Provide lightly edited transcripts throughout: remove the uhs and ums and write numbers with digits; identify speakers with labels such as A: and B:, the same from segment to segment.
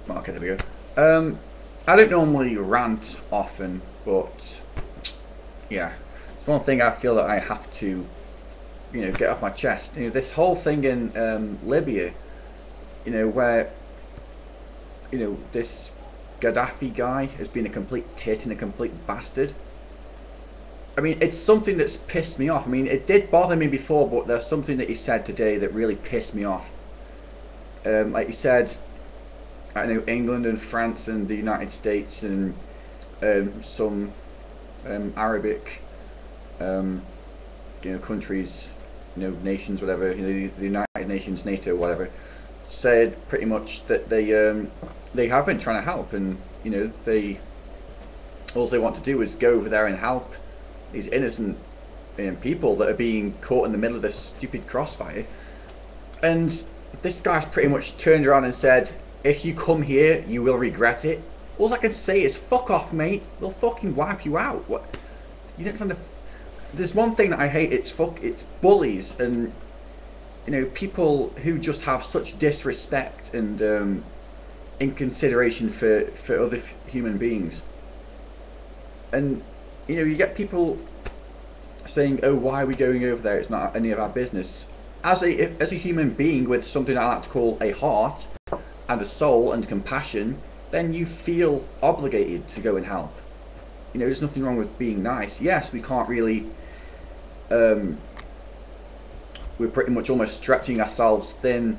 A: Okay, there we go. I don't normally rant often, but yeah, it's one thing I feel that I have to, get off my chest. This whole thing in Libya, where this Gaddafi guy has been a complete tit and a complete bastard. I mean, it's something that's pissed me off. I mean, it did bother me before, but there's something that he said today that really pissed me off. Like he said, I know England and France and the United States and some Arabic, countries, nations, whatever, the United Nations, NATO, whatever, said pretty much that they have been trying to help, and they all they want to do is go over there and help these innocent people that are being caught in the middle of this stupid crossfire. And this guy's pretty much turned around and said, if you come here, you will regret it. All I can say is, fuck off, mate. They'll fucking wipe you out. What? You don't understand. There's one thing that I hate. It's bullies and people who just have such disrespect and inconsideration for other human beings. And you get people saying, "Oh, why are we going over there? It's not any of our business." As a human being with something I like to call a heart and a soul and compassion, then you feel obligated to go and help. There's nothing wrong with being nice. Yes, we can't really. We're pretty much almost stretching ourselves thin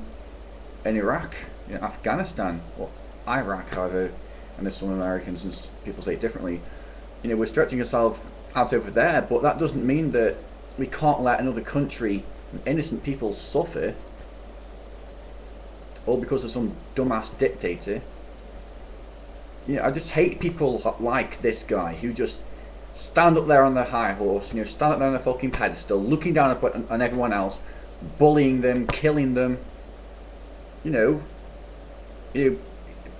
A: in Iraq, Afghanistan, or Iraq, however. I know some Americans and people say it differently. We're stretching ourselves out over there, but that doesn't mean that we can't let another country and innocent people suffer, all because of some dumbass dictator. I just hate people like this guy who just stand up there on their high horse, stand up there on a fucking pedestal, looking down on everyone else, bullying them, killing them,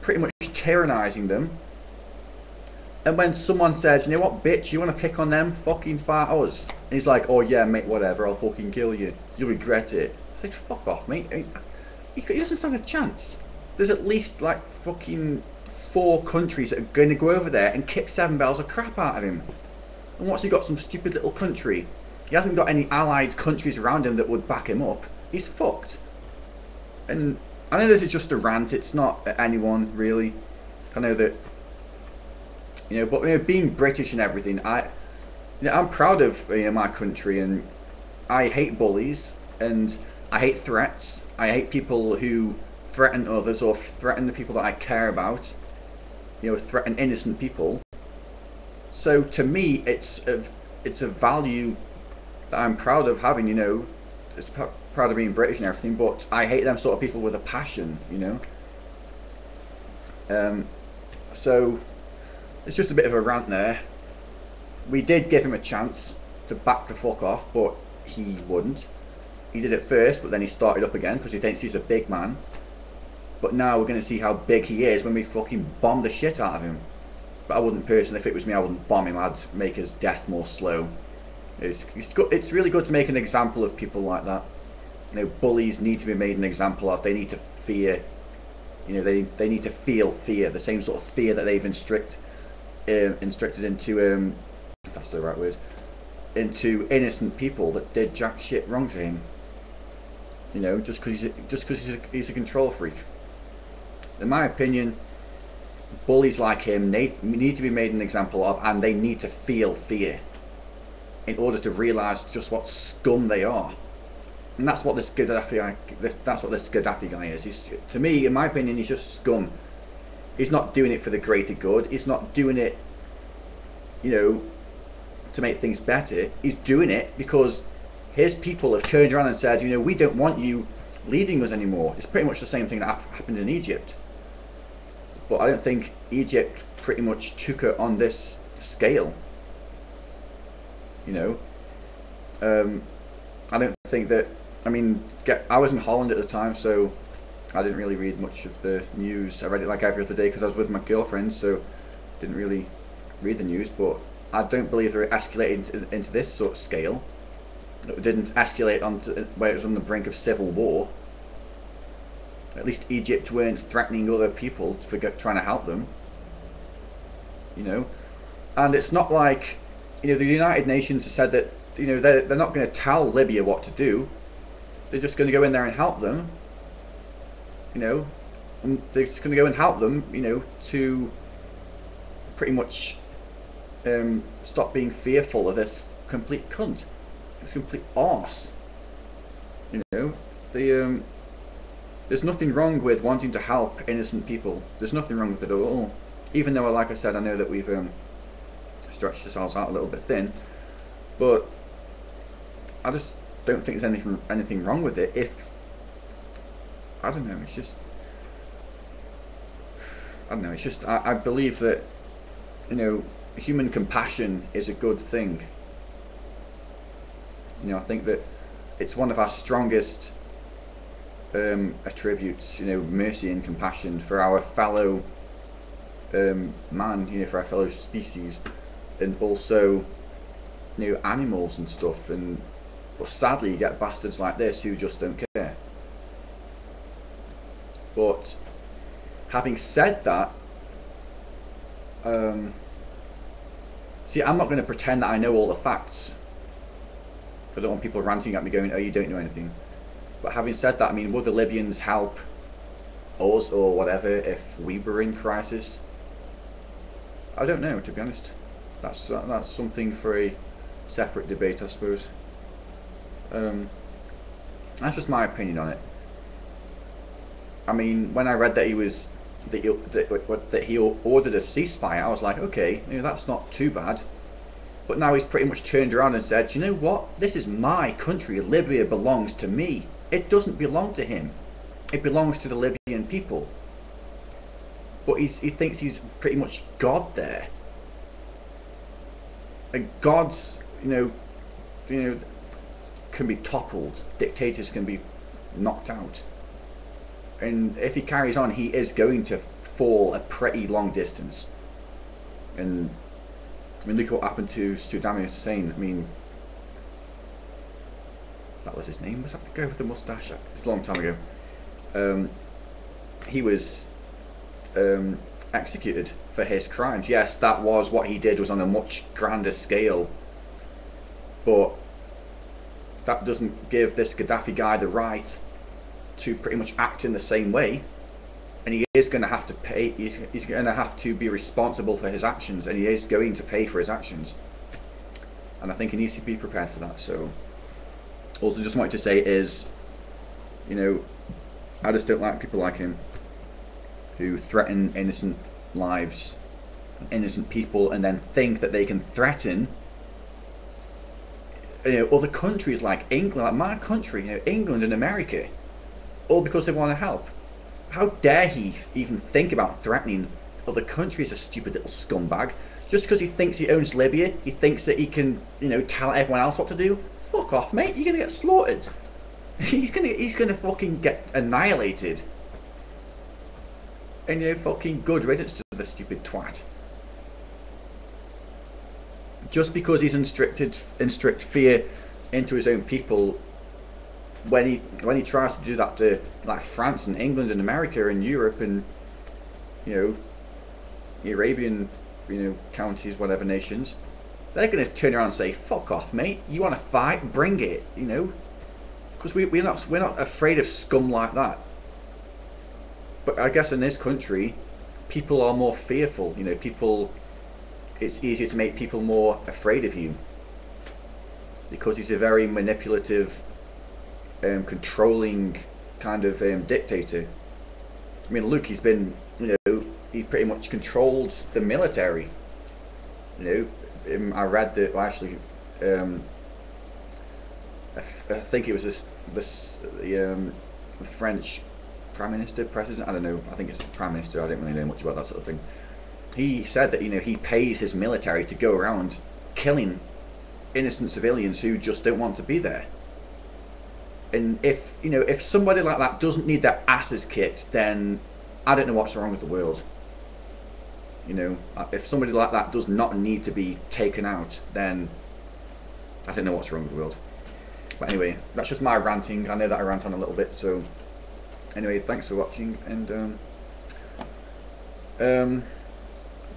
A: pretty much tyrannizing them. And when someone says, "You know what, bitch, you want to pick on them, fucking fight us," and he's like, "Oh yeah, mate, whatever, I'll fucking kill you. You'll regret it." It's like, fuck off, mate. I mean, he doesn't stand a chance. There's at least like fucking 4 countries that are going to go over there and kick 7 bells of crap out of him. And what's he got? Some stupid little country. He hasn't got any allied countries around him that would back him up. He's fucked. And I know this is just a rant. It's not at anyone really. I know that. But being British and everything, I'm proud of my country, and I hate bullies and I hate threats. I hate people who threaten others or threaten the people that I care about. Threaten innocent people. So to me, it's a value that I'm proud of having. It's proud of being British and everything. But I hate them sort of people with a passion. So. It's just a bit of a rant there. We did give him a chance to back the fuck off, but he wouldn't. He did it first, but then he started up again because he thinks he's a big man. But now we're going to see how big he is when we fucking bomb the shit out of him. But I wouldn't personally, if it was me, I wouldn't bomb him. I'd make his death more slow. It's really good to make an example of people like that. Bullies need to be made an example of. They need to fear. They need to feel fear, the same sort of fear that they've instructed into, if that's the right word, into innocent people that did jack shit wrong to him. Just because he's a control freak. In my opinion, bullies like him need to be made an example of, and they need to feel fear in order to realise just what scum they are. And that's what this Gaddafi guy is. To me, in my opinion, he's just scum. He's not doing it for the greater good. He's not doing it, to make things better. He's doing it because his people have turned around and said, we don't want you leading us anymore. It's pretty much the same thing that happened in Egypt. But I don't think Egypt pretty much took it on this scale. I don't think that. I was in Holland at the time, so I didn't really read much of the news. I read it like every other day because I was with my girlfriend, so didn't really read the news. But I don't believe they escalated into this sort of scale. It didn't escalate onto where it was on the brink of civil war. At least Egypt weren't threatening other people for trying to help them. You know, and it's not like, you know, the United Nations have said that, you know, they're not going to tell Libya what to do. They're just going to go in there and help them. You know, and they're just going to go and help them. You know, to pretty much stop being fearful of this complete cunt, this complete arse. You know, there's nothing wrong with wanting to help innocent people. There's nothing wrong with it at all. Even though, like I said, I know that we've stretched ourselves out a little bit thin, but I just don't think there's anything wrong with it. If I don't know, it's just I don't know. It's just I believe that, you know, human compassion is a good thing. You know, I think that it's one of our strongest attributes. You know, mercy and compassion for our fellow man. You know, for our fellow species, and also, you know, animals and stuff. And but sadly, you get bastards like this who just don't care. But having said that, see, I'm not going to pretend that I know all the facts. I don't want people ranting at me going, "Oh, you don't know anything." But having said that, I mean, would the Libyans help us or whatever if we were in crisis? I don't know, to be honest. That's something for a separate debate, I suppose. That's just my opinion on it. I mean, when I read that he ordered a ceasefire, I was like, okay, you know, that's not too bad. But now he's pretty much turned around and said, you know what? This is my country. Libya belongs to me. It doesn't belong to him. It belongs to the Libyan people. But he thinks he's pretty much God there. And gods, you know, can be toppled. Dictators can be knocked out. And if he carries on, he is going to fall a pretty long distance. And I mean, look what happened to Saddam Hussein. I mean, that was his name. Was that the guy with the mustache? It's a long time ago. He was executed for his crimes. Yes, that was what he did, was on a much grander scale. But that doesn't give this Gaddafi guy the right to pretty much act in the same way. And he is going to have to pay. He's going to have to be responsible for his actions, and he is going to pay for his actions. And I think he needs to be prepared for that. So, also, just wanted to say is, you know, I just don't like people like him who threaten innocent lives, innocent people, and then think that they can threaten, you know, other countries like England, like my country, you know, England and America, all because they want to help. How dare he even think about threatening other countries, a stupid little scumbag. Just because he thinks he owns Libya, he thinks that he can, you know, tell everyone else what to do. Fuck off, mate, you're gonna get slaughtered. He's gonna fucking get annihilated. And, you know, fucking good riddance to the stupid twat. Just because he's instruct fear into his own people, when he tries to do that to like France and England and America and Europe and, you know, the Arabian, you know, counties, whatever nations, they're going to turn around and say, "Fuck off, mate! You want to fight? Bring it!" You know, because we're not afraid of scum like that. But I guess in this country, people are more fearful. You know, it's easier to make people more afraid of you because he's a very manipulative, controlling kind of dictator. I mean, look, he's been, you know, he pretty much controlled the military. You know, I read that, well, actually, I think it was the French Prime Minister, President, I don't know, I think it's Prime Minister, I don't really know much about that sort of thing. He said that, you know, he pays his military to go around killing innocent civilians who just don't want to be there. And if somebody like that doesn't need their asses kicked, then I don't know what's wrong with the world. You know, if somebody like that does not need to be taken out, then I don't know what's wrong with the world. But anyway, that's just my ranting. I know that I rant on a little bit, so Anyway, thanks for watching, and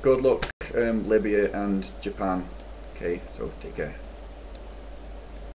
A: good luck, Libya and Japan. Okay, so take care.